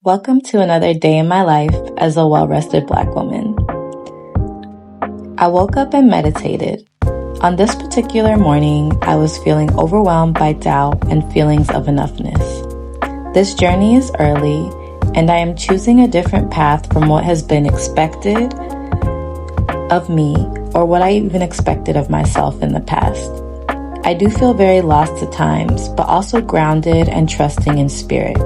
Welcome to another day in my life as a well-rested Black woman. I woke up and meditated. On this particular morning, I was feeling overwhelmed by doubt and feelings of enoughness. This journey is early, and I am choosing a different path from what has been expected of me or what I even expected of myself in the past. I do feel very lost at times, but also grounded and trusting in spirit.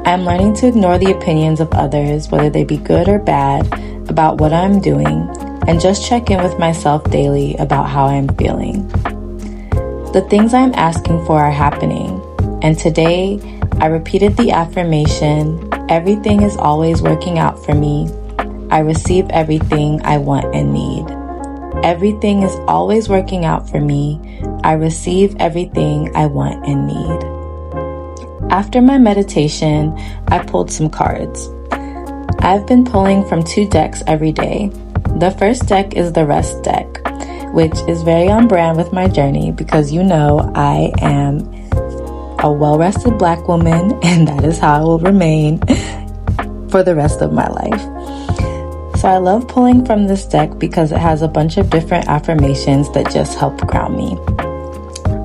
I'm learning to ignore the opinions of others, whether they be good or bad, about what I'm doing, and just check in with myself daily about how I'm feeling. The things I'm asking for are happening, and today I repeated the affirmation, everything is always working out for me. I receive everything I want and need. Everything is always working out for me. I receive everything I want and need. After my meditation, I pulled some cards. I've been pulling from 2 decks every day. The first deck is the Rest deck, which is very on brand with my journey because you know I am a well-rested Black woman and that is how I will remain for the rest of my life. So I love pulling from this deck because it has a bunch of different affirmations that just help ground me.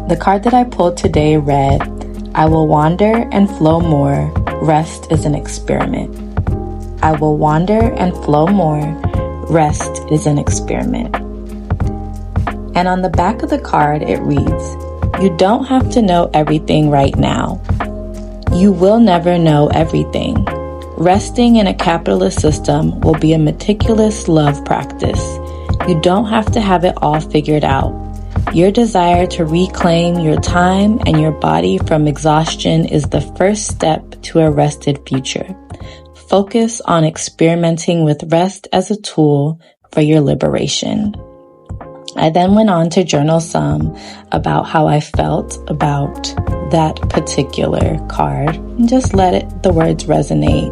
The card that I pulled today read, I will wander and flow more. Rest is an experiment. I will wander and flow more. Rest is an experiment. And on the back of the card, it reads, you don't have to know everything right now. You will never know everything. Resting in a capitalist system will be a meticulous love practice. You don't have to have it all figured out. Your desire to reclaim your time and your body from exhaustion is the first step to a rested future. Focus on experimenting with rest as a tool for your liberation. I then went on to journal some about how I felt about that particular card and just let the words resonate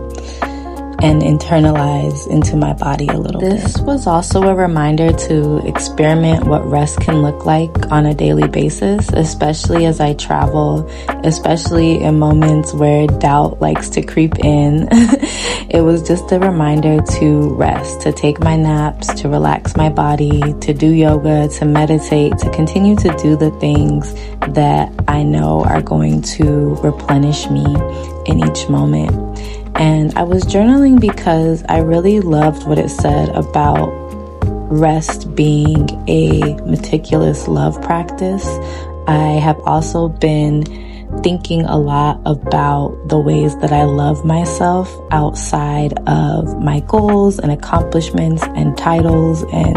and internalize into my body a little bit. This was also a reminder to experiment what rest can look like on a daily basis, especially as I travel, especially in moments where doubt likes to creep in. It was just a reminder to rest, to take my naps, to relax my body, to do yoga, to meditate, to continue to do the things that I know are going to replenish me in each moment. And I was journaling because I really loved what it said about rest being a meticulous love practice. I have also been thinking a lot about the ways that I love myself outside of my goals and accomplishments and titles and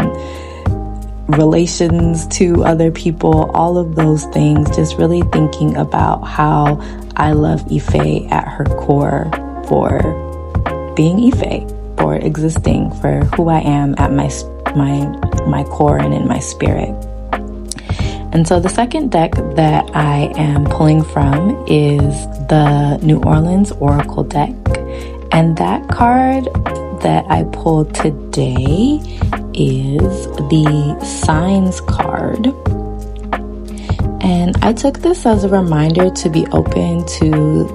relations to other people, all of those things, just really thinking about how I love Ife at her core, for being Ife, for existing, for who I am at my core and in my spirit. And so the second deck that I am pulling from is the New Orleans Oracle deck. And that card that I pulled today is the Signs card. And I took this as a reminder to be open to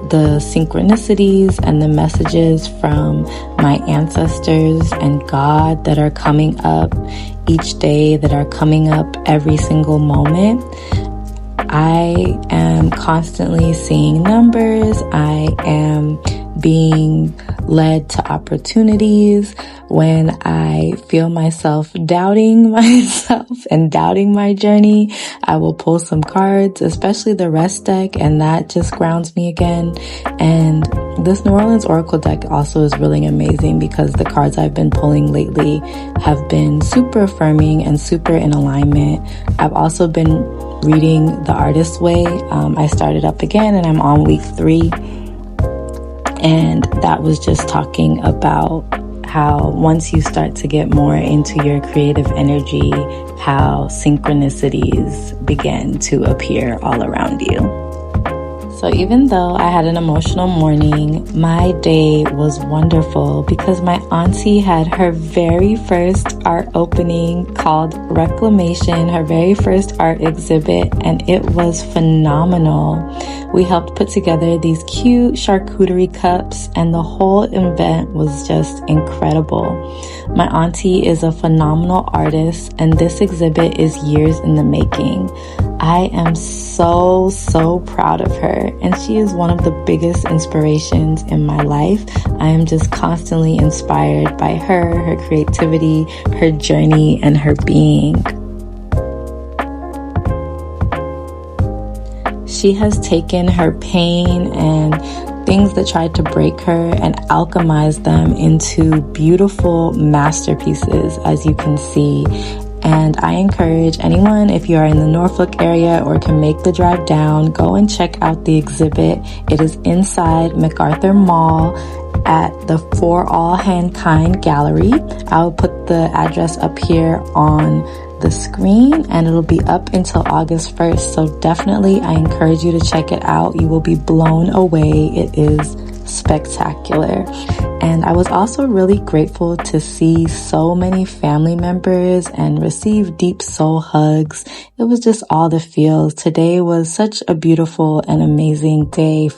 the synchronicities and the messages from my ancestors and God that are coming up each day, that are coming up every single moment. I am constantly seeing numbers. I am being led to opportunities. When I feel myself doubting myself and doubting my journey, I will pull some cards, especially the Rest deck, and that just grounds me again. And this New Orleans Oracle deck also is really amazing because the cards I've been pulling lately have been super affirming and super in alignment. I've also been reading The Artist's Way. I started up again and I'm on week 3. And that was just talking about how once you start to get more into your creative energy, how synchronicities begin to appear all around you. So even though I had an emotional morning, my day was wonderful because my auntie had her very first art opening called Reclamation, her very first art exhibit, and it was phenomenal. We helped put together these cute charcuterie cups, and the whole event was just incredible. My auntie is a phenomenal artist, and this exhibit is years in the making. I am so proud of her, and she is one of the biggest inspirations in my life. I am just constantly inspired by her creativity, her journey, and her being. She has taken her pain and things that tried to break her and alchemized them into beautiful masterpieces, as you can see. And I encourage anyone, if you are in the Norfolk area or can make the drive down, go and check out the exhibit. It is inside MacArthur Mall at the For All Mankind Gallery. I'll put the address up here on the screen, and it'll be up until August 1st. So definitely I encourage you to check it out. You will be blown away. It is spectacular. And I was also really grateful to see so many family members and receive deep soul hugs. It was just all the feels. Today was such a beautiful and amazing day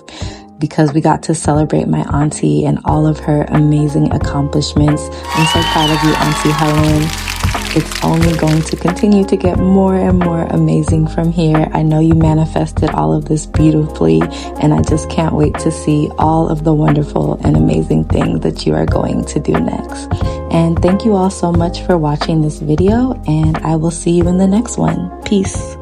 because we got to celebrate my auntie and all of her amazing accomplishments. I'm so proud of you, Auntie Helen. It's only going to continue to get more and more amazing from here. I know you manifested all of this beautifully, and I just can't wait to see all of the wonderful and amazing things that you are going to do next. And thank you all so much for watching this video, and I will see you in the next one. Peace.